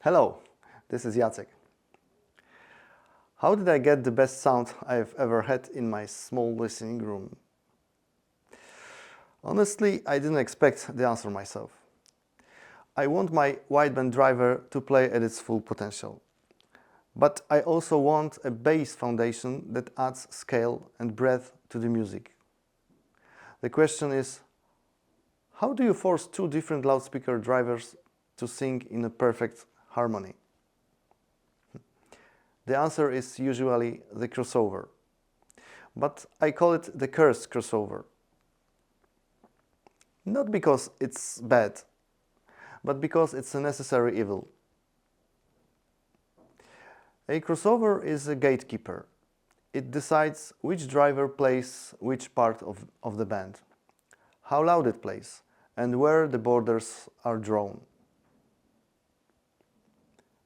Hello, this is Jacek. How did I get the best sound I've ever had in my small listening room? Honestly, I didn't expect the answer myself. I want my wideband driver to play at its full potential. But I also want a bass foundation that adds scale and breadth to the music. The question is, how do you force two different loudspeaker drivers to sing in a perfect harmony? The answer is usually the crossover, but I call it the cursed crossover. Not because it's bad, but because it's a necessary evil. A crossover is a gatekeeper. It decides which driver plays which part of the band, how loud it plays, and where the borders are drawn.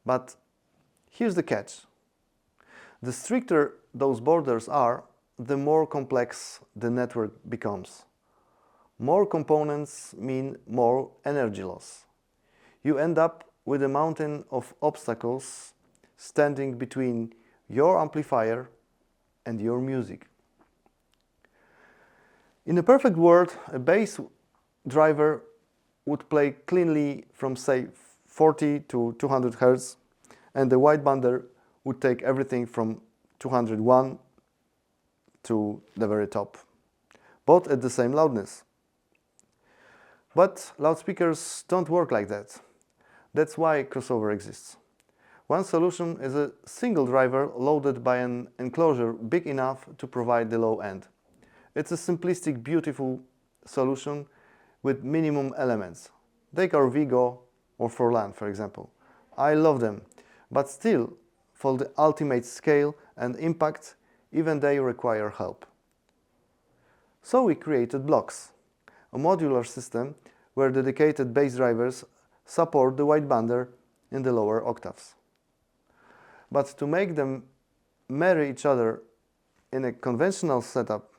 But here's the catch. The stricter those borders are, the more complex the network becomes. More components mean more energy loss. You end up with a mountain of obstacles standing between your amplifier and your music. In a perfect world, a bass driver would play cleanly from, say, 40 to 200 Hz, and the widebander would take everything from 201 to the very top, both at the same loudness. But loudspeakers don't work like that. That's why crossover exists. One solution is a single driver loaded by an enclosure big enough to provide the low end. It's a simplistic, beautiful solution with minimum elements. Take our Vigo or Forlan, for example. I love them, but still, for the ultimate scale and impact, even they require help. So we created blocks, a modular system where dedicated bass drivers support the widebander in the lower octaves. But to make them marry each other in a conventional setup,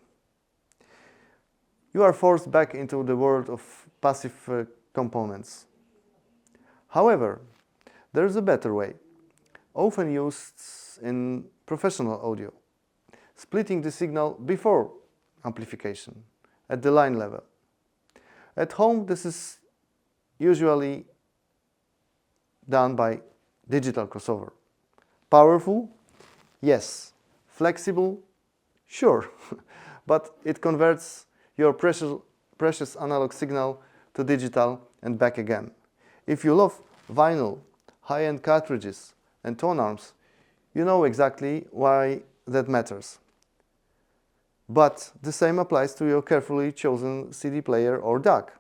you are forced back into the world of passive components. However, there is a better way, often used in professional audio, splitting the signal before amplification at the line level. At home, this is usually done by digital crossover. Powerful? Yes. Flexible? Sure. But it converts your precious analog signal to digital and back again. If you love vinyl, high-end cartridges, and tone arms, you know exactly why that matters. But the same applies to your carefully chosen CD player or DAC.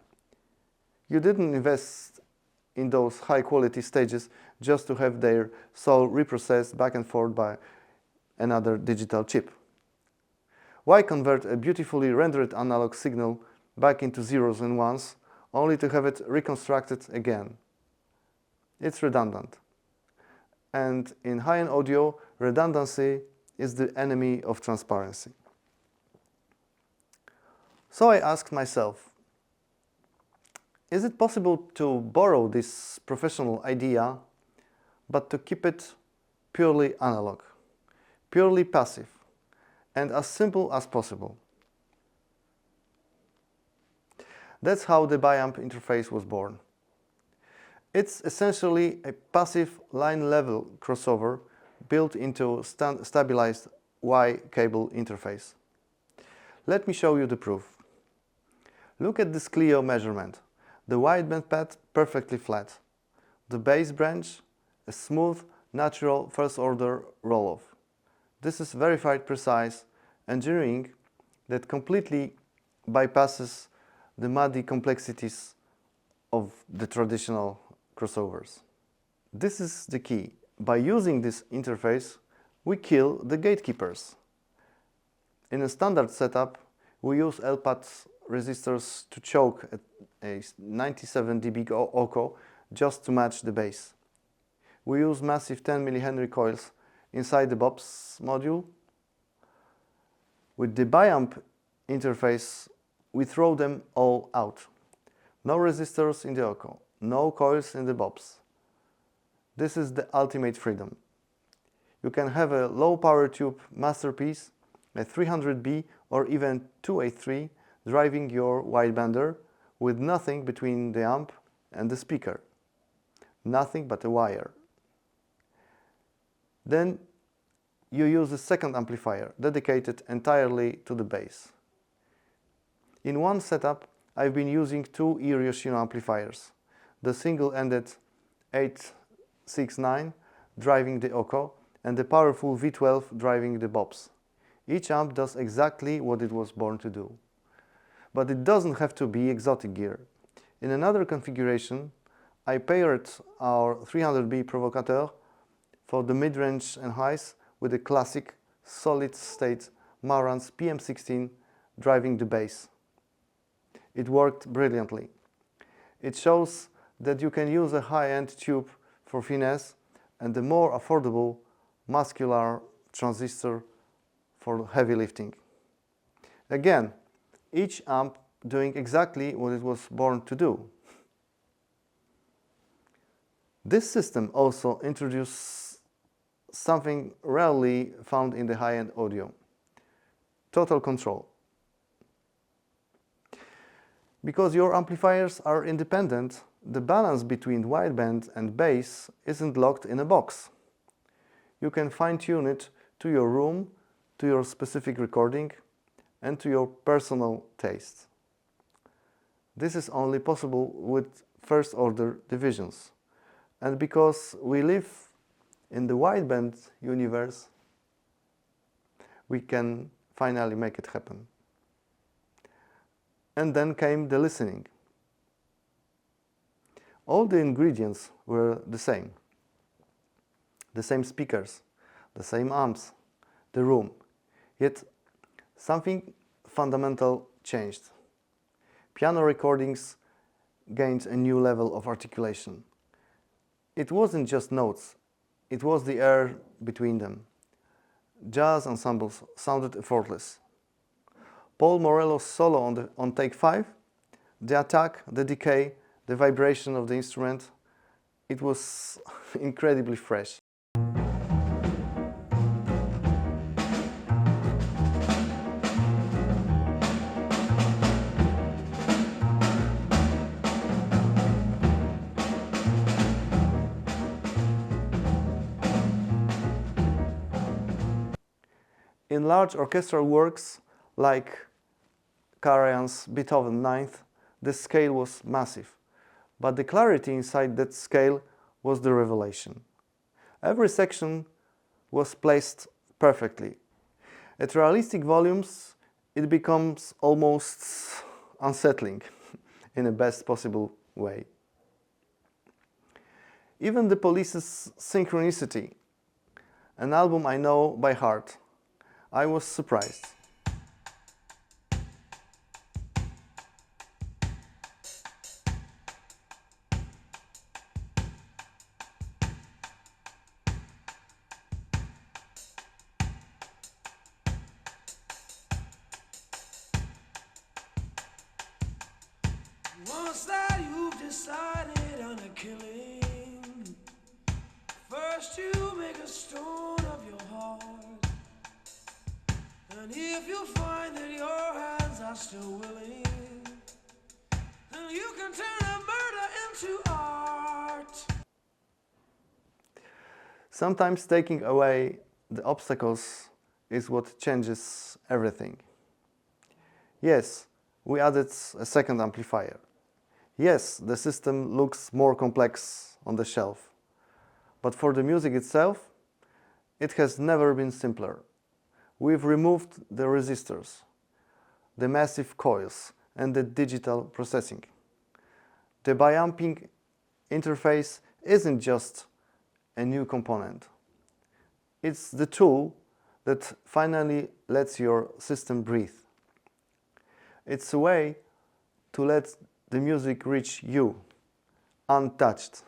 You didn't invest in those high-quality stages just to have their soul reprocessed back and forth by another digital chip. Why convert a beautifully rendered analog signal back into zeros and ones only to have it reconstructed again? It's redundant. And in high-end audio, redundancy is the enemy of transparency. So I asked myself, is it possible to borrow this professional idea, but to keep it purely analog, purely passive, and as simple as possible? That's how the biamp interface was born. It's essentially a passive line-level crossover built into stabilized Y cable interface. Let me show you the proof. Look at this Clio measurement. The wideband pad perfectly flat. The bass branch, a smooth, natural first-order roll-off. This is verified precise engineering that completely bypasses the muddy complexities of the traditional crossovers. This is the key. By using this interface, we kill the gatekeepers. In a standard setup, we use LPAT resistors to choke at a 97 dB OKHO just to match the bass. We use massive 10 mH coils inside the BOPS module. With the biamp interface, we throw them all out. No resistors in the OKHO, no coils in the BOPS. This is the ultimate freedom. You can have a low power tube masterpiece, a 300B or even 2A3 driving your widebander with nothing between the amp and the speaker. Nothing but a wire. Then you use a second amplifier dedicated entirely to the bass. In one setup, I've been using two Yoshino amplifiers, the single-ended 869 driving the OKHO and the powerful V12 driving the bobs. Each amp does exactly what it was born to do. But it doesn't have to be exotic gear. In another configuration, I paired our 300B provocateur for the mid-range and highs with a classic solid-state Marantz PM16 driving the bass. It worked brilliantly. It shows that you can use a high-end tube for finesse and a more affordable muscular transistor for heavy lifting. Again, each amp doing exactly what it was born to do. This system also introduced something rarely found in the high-end audio: total control. Because your amplifiers are independent, the balance between wideband and bass isn't locked in a box. You can fine-tune it to your room, to your specific recording, and to your personal taste. This is only possible with first-order divisions. And because we live in the wideband universe, we can finally make it happen. And then came the listening. All the ingredients were the same. The same speakers, the same amps, the room. Yet something fundamental changed. Piano recordings gained a new level of articulation. It wasn't just notes, it was the air between them. Jazz ensembles sounded effortless. Paul Morello's solo on take 5, the attack, the decay, the vibration of the instrument, it was incredibly fresh. In large orchestral works like Karajan's Beethoven 9th, the scale was massive, but the clarity inside that scale was the revelation. Every section was placed perfectly. At realistic volumes, it becomes almost unsettling in the best possible way. Even The Police's Synchronicity, an album I know by heart, I was surprised. Once that you've decided on a killing, first you make a stone of your heart. And if you find that your hands are still willing, then you can turn a murder into art. Sometimes taking away the obstacles is what changes everything. Yes, we added a second amplifier. Yes, the system looks more complex on the shelf. But for the music itself, it has never been simpler. We've removed the resistors, the massive coils, and the digital processing. The biamping interface isn't just a new component. It's the tool that finally lets your system breathe. It's a way to let the music reach you, untouched.